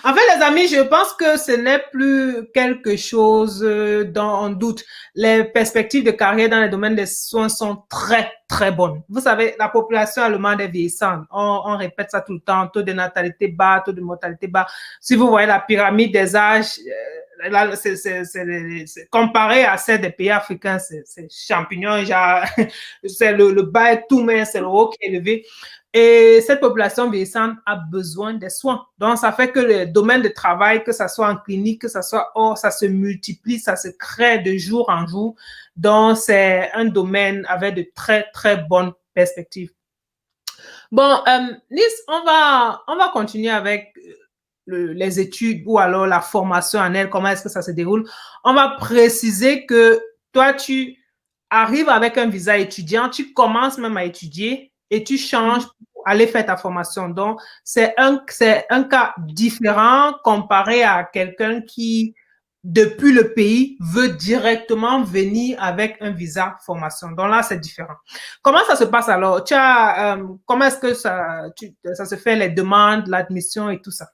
En fait, les amis, je pense que ce n'est plus quelque chose dont on doute. Les perspectives de carrière dans le domaine des soins sont très, très bonnes. Vous savez, la population allemande est vieillissante. On répète ça tout le temps. Taux de natalité bas, taux de mortalité bas. Si vous voyez la pyramide des âges, là, comparé à celle des pays africains, c'est champignon, genre, c'est le bas est tout mince, c'est le haut qui est élevé. Et cette population vieillissante a besoin des soins. Donc, ça fait que le domaine de travail, que ça soit en clinique, que ça soit hors, ça se multiplie, ça se crée de jour en jour. Donc, c'est un domaine avec de très, très bonnes perspectives. Bon, Nice, on va continuer avec les études ou alors la formation en elle, comment est-ce que ça se déroule. On va préciser que toi, tu arrives avec un visa étudiant, tu commences même à étudier et tu changes pour aller faire ta formation. Donc, c'est un cas différent comparé à quelqu'un qui, depuis le pays, veut directement venir avec un visa formation. Donc là, c'est différent. Comment ça se passe alors? Comment est-ce que ça se fait, les demandes, l'admission et tout ça?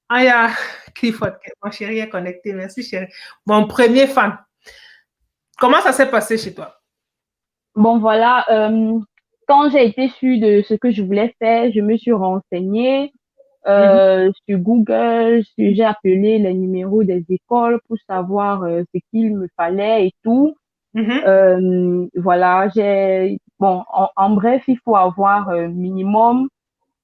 Ah, il y a Clifford, mon chéri est connecté. Merci, chéri. Mon premier fan. Comment ça s'est passé chez toi? Bon, voilà, quand j'ai été sûre de ce que je voulais faire, je me suis renseignée Mhm, sur Google, j'ai appelé les numéros des écoles pour savoir ce qu'il me fallait et tout. mhm, Voilà, bon, en bref, il faut avoir minimum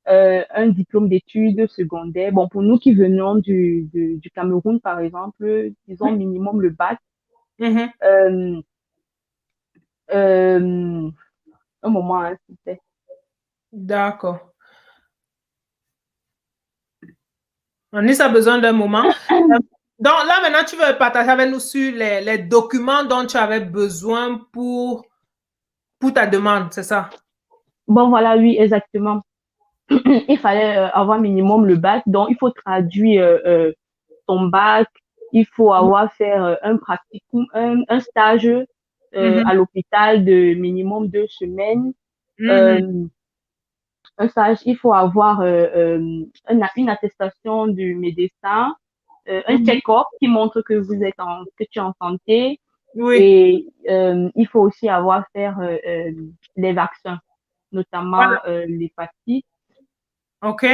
un diplôme d'études secondaires. Bon, pour nous qui venons du Cameroun, par exemple, disons minimum le bac. mhm. Euh, euh, un moment, hein, s'il te plaît. D'accord. On a besoin d'un moment. Euh, Donc là, maintenant, tu veux partager avec nous sur les documents dont tu avais besoin pour ta demande, c'est ça? Bon, voilà, oui, exactement. Il fallait avoir minimum le bac. Donc, il faut traduire ton bac. Il faut avoir fait un practicum, un stage Mhm, à l'hôpital de minimum 2 semaines. mhm, Euh, un stage, il faut avoir une attestation du médecin, un mhm. check-up qui montre que que tu es en santé. Oui, Et il faut aussi avoir fait les vaccins, notamment voilà. l'hépatite. OK,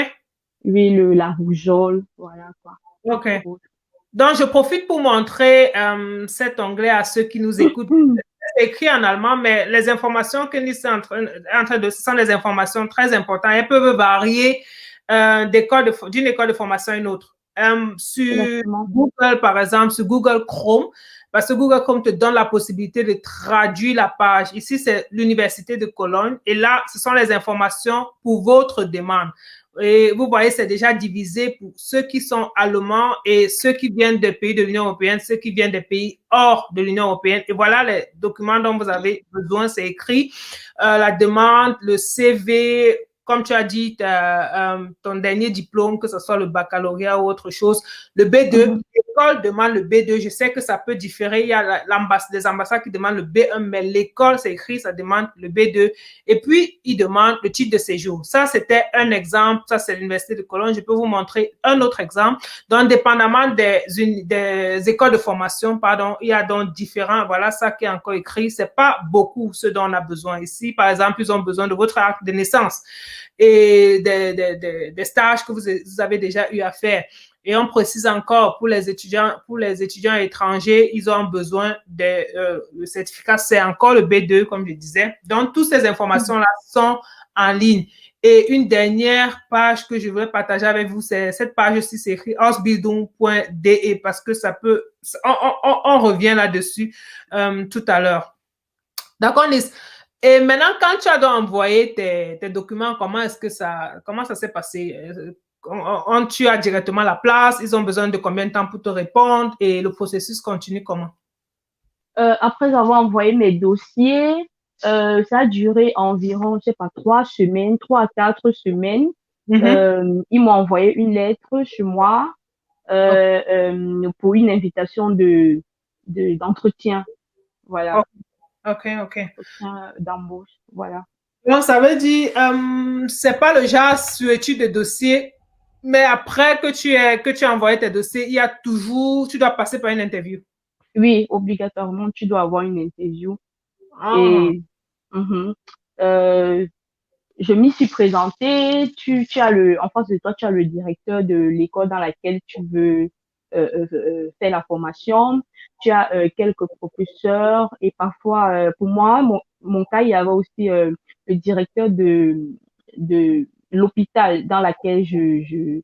Oui, la rougeole, voilà quoi. OK. Entre autres. Donc, je profite pour montrer cet onglet à ceux qui nous écoutent. C'est écrit en allemand, mais les informations que nous sommes en train de, ce sont des informations très importantes. Elles peuvent varier d'une école de formation à une autre. Sur Exactement. Google, par exemple, sur Google Chrome, parce que Google Chrome te donne la possibilité de traduire la page. Ici, c'est l'Université de Cologne. Et là, ce sont les informations pour votre demande. Et vous voyez, c'est déjà divisé pour ceux qui sont allemands et ceux qui viennent des pays de l'Union européenne, ceux qui viennent des pays hors de l'Union européenne. Et voilà les documents dont vous avez besoin. C'est écrit la demande, le CV, comme tu as dit, ton dernier diplôme, que ce soit le baccalauréat ou autre chose, le B2. Mhm. L'école demande le B2. Je sais que ça peut différer. Il y a des ambassades qui demandent le B1, mais l'école, c'est écrit, ça demande le B2. Et puis, il demande le titre de séjour. Ça, c'était un exemple. Ça, c'est l'Université de Cologne. Je peux vous montrer un autre exemple. Donc, dépendamment des écoles de formation, pardon, il y a donc différents. Voilà, ça qui est encore écrit. C'est pas beaucoup ce dont on a besoin ici. Par exemple, ils ont besoin de votre acte de naissance et des stages que vous avez déjà eu à faire. Et on précise encore pour les étudiants étrangers, ils ont besoin le certificat, c'est encore le B2, comme je disais. Donc, toutes ces informations-là sont en ligne. Et une dernière page que je voulais partager avec vous, c'est cette page-ci, c'est écrit ausbildung.de parce que ça peut, on revient là-dessus tout à l'heure. D'accord, Nice. Et maintenant, quand tu as donc envoyé tes documents, comment ça s'est passé? Tu as directement la place, ils ont besoin de combien de temps pour te répondre et le processus continue comment? Après avoir envoyé mes dossiers, ça a duré environ, je sais pas, 3 semaines, 3 à 4 semaines. Mhm. Ils m'ont envoyé une lettre chez moi Ok, pour une invitation d'entretien. Voilà, ok, ok. entretien d'embauche. Voilà. Donc, ça veut dire, c'est pas le genre sur étude de dossier. Mais après que tu as envoyé tes dossiers, il y a toujours, tu dois passer par une interview. Oui, obligatoirement, tu dois avoir une interview. Ah, Et mhm. Euh, je m'y suis présentée. Tu as en face de toi, tu as le directeur de l'école dans laquelle tu veux faire la formation. Tu as quelques professeurs et parfois, pour moi, mon cas, il y avait aussi le directeur de l'hôpital dans laquelle je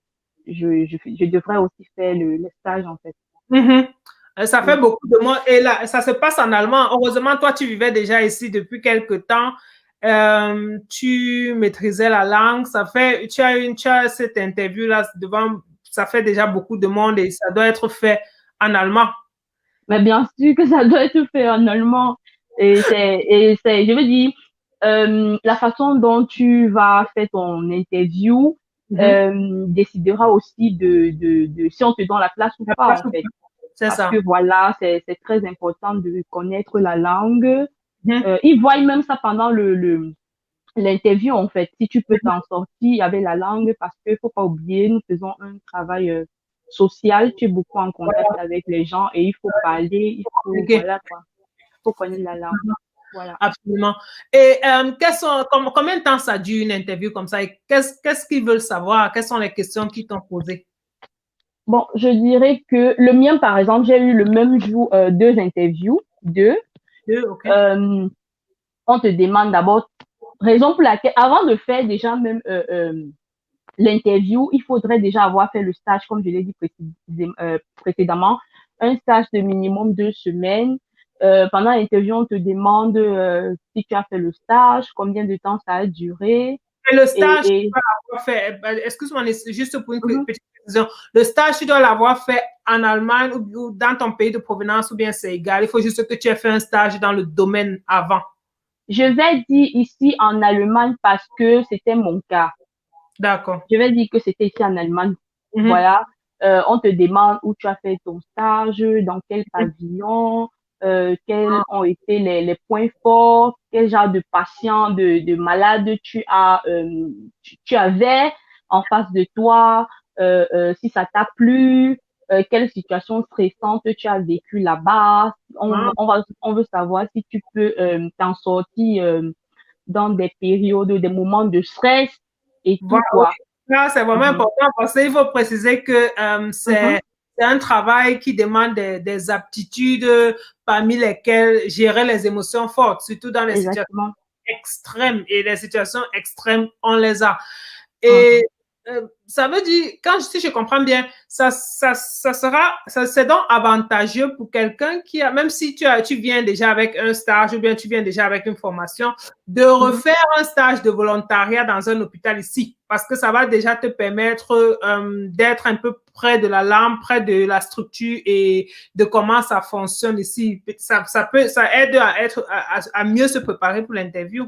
devrais aussi faire le stage, en fait. mhm. Ça fait Oui. beaucoup de monde. Et là, ça se passe en allemand. Heureusement, toi, tu vivais déjà ici depuis quelque temps. Tu maîtrisais la langue. Tu as cette interview-là devant, ça fait déjà beaucoup de monde et ça doit être fait en allemand. Mais bien sûr que ça doit être fait en allemand. Je veux dire, la façon dont tu vas faire ton interview Mhm. décidera aussi de si on te donne la place ou La pas, place en ou fait. pas. C'est Parce ça. que voilà, c'est très important de connaître la langue. Mhm. Ils voient même ça pendant l'interview, en fait, si tu peux t'en sortir avec la langue, parce qu'il faut pas oublier, nous faisons un travail social, tu es beaucoup en contact avec les gens et il faut parler, il faut, OK. voilà quoi, il faut connaître la langue. Voilà. Absolument. Et combien de temps ça dure une interview comme ça? Et qu'est-ce qu'ils veulent savoir? Quelles sont les questions qu'ils t'ont posées? Bon, je dirais que le mien, par exemple, j'ai eu le même jour deux interviews, deux. Deux, OK. Euh, on te demande d'abord, raison pour laquelle, avant de faire déjà même l'interview, il faudrait déjà avoir fait le stage, comme je l'ai dit précédemment, un stage de minimum 2 semaines. Pendant l'interview, on te demande si tu as fait le stage, combien de temps ça a duré. Et le stage, tu Et dois l'avoir fait, excuse-moi, juste pour une mhm. petite précision, le stage, tu dois l'avoir fait en Allemagne ou dans ton pays de provenance ou bien c'est égal. Il faut juste que tu aies fait un stage dans le domaine avant. Je vais dire ici en Allemagne parce que c'était mon cas. D'accord. Je vais dire que c'était ici en Allemagne. Mhm. Voilà. On te demande où tu as fait ton stage, dans quel pavillon, quels ont été les points forts, quel genre de patient, de malade tu avais en face de toi, si ça t'a plu, quelle situation stressante tu as vécu là-bas. Ah, On veut savoir si tu peux t'en sortir dans des périodes, des moments de stress et voilà, tout, oui. quoi. Là, c'est vraiment Mhm, important parce qu'il faut préciser que mhm, c'est un travail qui demande des aptitudes parmi lesquelles gérer les émotions fortes, surtout dans les situations exactement. extrêmes. Et les situations extrêmes, on les a. Mhm, Et ça veut dire, si je comprends bien, c'est donc avantageux pour quelqu'un qui a, même si tu viens déjà avec un stage ou bien tu viens déjà avec une formation, de mhm, refaire un stage de volontariat dans un hôpital ici, parce que ça va déjà te permettre d'être un peu près de la lampe, près de la structure et de comment ça fonctionne ici. Ça aide à mieux se préparer pour l'interview.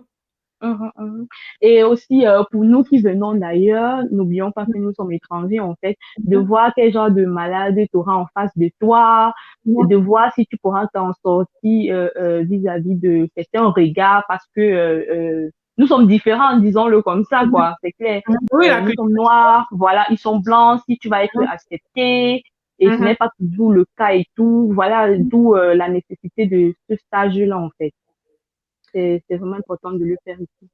mhm, mhm. Et aussi, pour nous qui venons d'ailleurs, n'oublions pas que nous sommes étrangers, en fait, de voir quel genre de malade tu auras en face de toi, de voir si tu pourras t'en sortir vis-à-vis de certains regards, parce que nous sommes différents, disons-le comme ça, quoi, c'est clair. Oui, la Nous culture. sommes noirs, voilà, ils sont blancs, si tu vas être accepté, et ce n'est pas toujours le cas et tout, voilà, d'où la nécessité de ce stage-là, en fait. C'est vraiment important de le faire ici.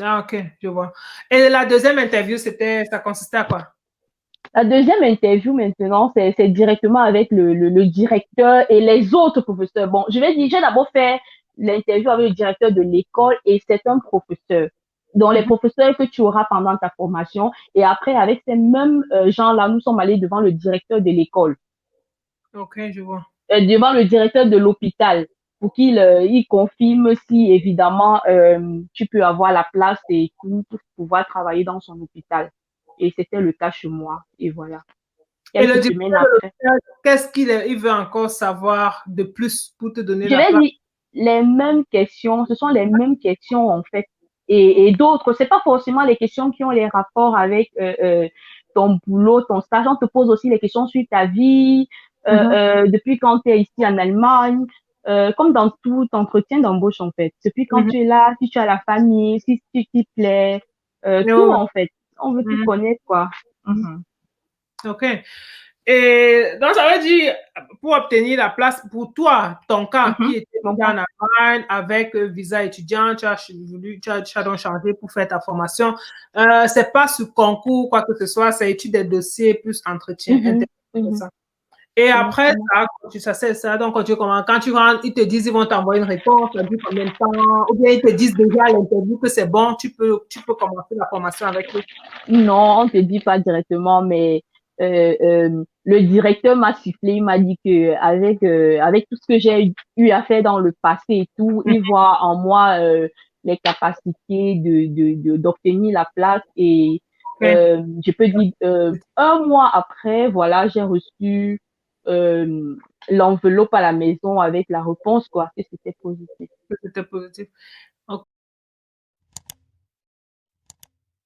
Ah, ok, je vois. Et la deuxième interview, ça consistait à quoi? La deuxième interview maintenant, c'est directement avec le directeur et les autres professeurs. Bon, je vais dire, j'ai d'abord fait l'interview avec le directeur de l'école et c'est un professeur. Donc, les Mhm. professeurs que tu auras pendant ta formation. Et après, avec ces mêmes gens-là, nous sommes allés devant le directeur de l'école, Ok, je vois. devant le directeur de l'hôpital pour qu'il il confirme si, évidemment, tu peux avoir la place et tout pour pouvoir travailler dans son hôpital. Et c'était le cas chez moi. Et voilà. Et le Quelques directeur semaines de après. l'hôpital, qu'est-ce il veut encore savoir de plus pour te donner Je la vais place? dire les mêmes questions, ce sont les mêmes questions en fait. Et d'autres, c'est pas forcément les questions qui ont les rapports avec ton boulot, ton stage. On te pose aussi les questions sur ta vie, Mhm. depuis quand tu es ici en Allemagne, comme dans tout entretien d'embauche en fait. Depuis quand Mhm. tu es là, si tu as la famille, si tu t'y plais, Oui, tout oui. en fait. On veut tout Mhm. connaître quoi. OK. Et donc, ça veut dire, pour obtenir la place, pour toi, ton cas, qui était Mon en cas. Allemagne avec visa étudiant, tu as donc changé pour faire ta formation. C'est pas sur concours, quoi que ce soit, c'est étude des dossiers plus entretien. Ça. Et après, Exactement. ça, donc, quand tu rentres, ils te disent, ils vont t'envoyer une réponse, ça dit combien de temps, ou bien ils te disent déjà à l'interview que c'est bon, commencer la formation avec eux. Non, on te dit pas directement, mais le directeur m'a sifflé, il m'a dit que avec tout ce que j'ai eu à faire dans le passé et tout, il voit en moi les capacités d'obtenir la place et Okay. je peux dire un mois après, voilà, j'ai reçu euh, l'enveloppe à la maison avec la réponse, quoi, que c'était positif. C'était positif. Ok.